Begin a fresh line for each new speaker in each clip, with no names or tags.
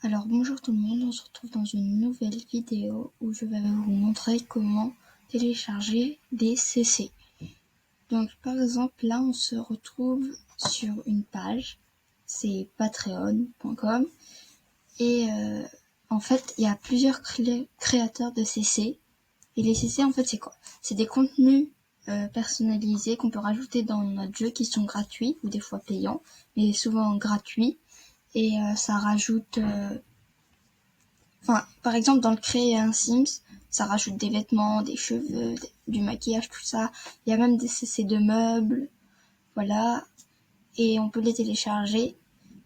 Alors bonjour tout le monde, on se retrouve dans une nouvelle vidéo où je vais vous montrer comment télécharger des CC. Donc par exemple là on se retrouve sur une page, c'est patreon.com et en fait il y a plusieurs créateurs de CC. Et les CC en fait c'est quoi? C'est des contenus personnalisés qu'on peut rajouter dans notre jeu qui sont gratuits ou des fois payants, mais souvent gratuits. Et ça rajoute par exemple, dans le créer un Sims, ça rajoute des vêtements, des cheveux, du maquillage, tout ça. Il y a même des CC de meubles, voilà. Et on peut les télécharger.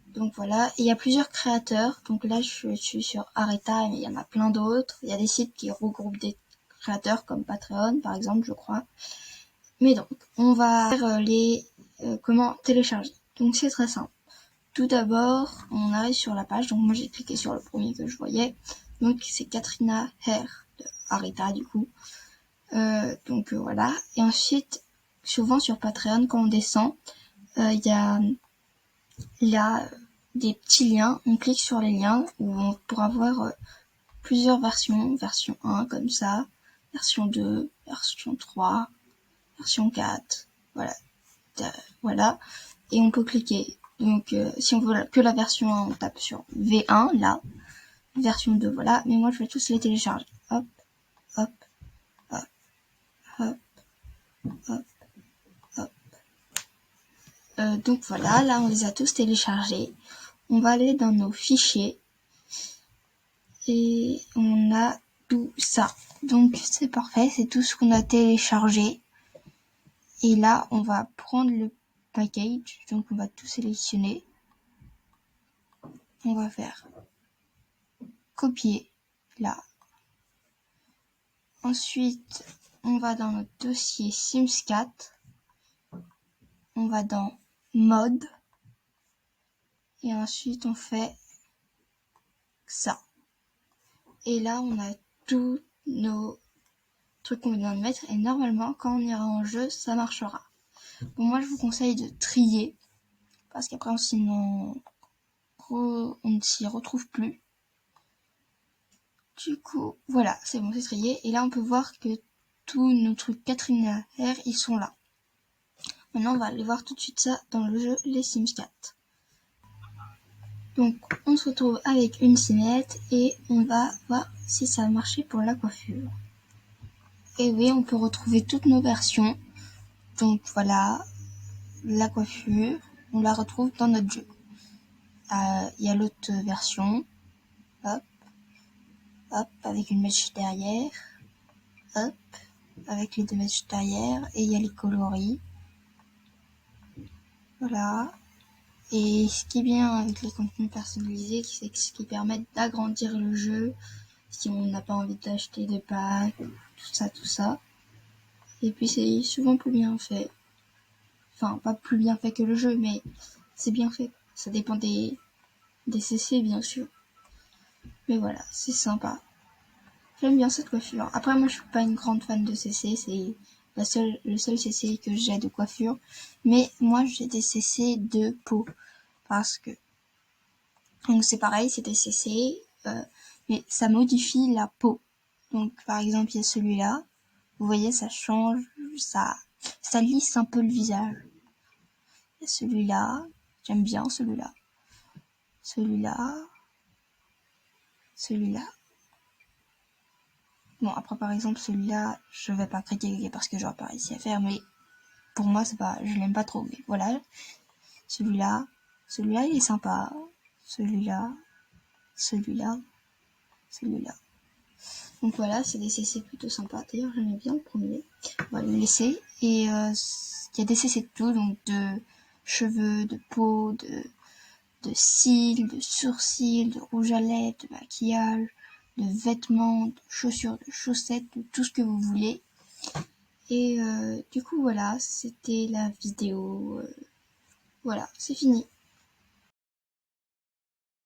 Donc voilà. Et il y a plusieurs créateurs. Donc là, je suis sur Areta, mais il y en a plein d'autres. Il y a des sites qui regroupent des créateurs comme Patreon, par exemple, je crois. Mais donc, on va faire comment télécharger. Donc c'est très simple. Tout d'abord, on arrive sur la page. Donc moi, j'ai cliqué sur le premier que je voyais. Donc c'est Katrina Hair de Areta du coup. Voilà. Et ensuite, souvent sur Patreon, quand on descend, il y a là des petits liens. On clique sur les liens où on pourra voir plusieurs versions. Version 1 comme ça, version 2, version 3, version 4. Voilà. Voilà. Et on peut cliquer. Donc si on veut que la version 1, on tape sur V1 là. Version 2, voilà. Mais moi je vais tous les télécharger. Hop, hop, hop, hop, hop, hop. Donc voilà, là on les a tous téléchargés. On va aller dans nos fichiers et on a tout ça. Donc c'est parfait, c'est tout ce qu'on a téléchargé. Et là on va prendre le package, donc on va tout sélectionner. On va faire copier là. Ensuite on va dans notre dossier Sims 4. On va dans mode. Et ensuite on fait ça. Et là on a tous nos trucs qu'on vient de mettre et normalement quand on ira en jeu ça marchera. Bon, moi je vous conseille de trier parce qu'après sinon on ne s'y retrouve plus. Du coup voilà, c'est bon, c'est trié et là on peut voir que tous nos trucs Katrina Hair ils sont là. Maintenant on va aller voir tout de suite ça dans le jeu Les Sims 4. Donc on se retrouve avec une simette et on va voir si ça a marché pour la coiffure. Et oui, on peut retrouver toutes nos versions. Donc voilà, la coiffure, on la retrouve dans notre jeu. Il y a l'autre version, hop, hop, avec une mèche derrière, hop, avec les deux mèches derrière, et il y a les coloris. Voilà. Et ce qui est bien avec les contenus personnalisés, c'est ce qui permet d'agrandir le jeu, si on n'a pas envie d'acheter de packs, tout ça. Et puis c'est souvent plus bien fait. Enfin, pas plus bien fait que le jeu, mais c'est bien fait. Ça dépend des CC, bien sûr. Mais voilà, c'est sympa. J'aime bien cette coiffure. Après, moi, je suis pas une grande fan de CC. C'est le seul CC que j'ai de coiffure. Mais moi, j'ai des CC de peau. Parce que... Donc, c'est pareil, c'est des CC. Mais ça modifie la peau. Donc, par exemple, il y a celui-là. Vous voyez, ça change. Ça lisse un peu le visage. Il y a celui-là. J'aime bien celui-là. Celui-là. Celui-là. Bon, après, par exemple, celui-là, je vais pas critiquer parce que j'aurais pas réussi à faire, mais pour moi, c'est pas, je l'aime pas trop, mais voilà. Celui-là, il est sympa. Celui-là, celui-là, celui-là. Donc voilà, c'est des CC plutôt sympas. D'ailleurs, j'aimais bien le premier. On va le laisser. Et il y a des CC de tout, donc de cheveux, de peau, de cils, de sourcils, de rouge à lèvres, de maquillage, de vêtements, de chaussures, de chaussettes, de tout ce que vous voulez. Et du coup voilà, c'était la vidéo. Voilà, c'est fini.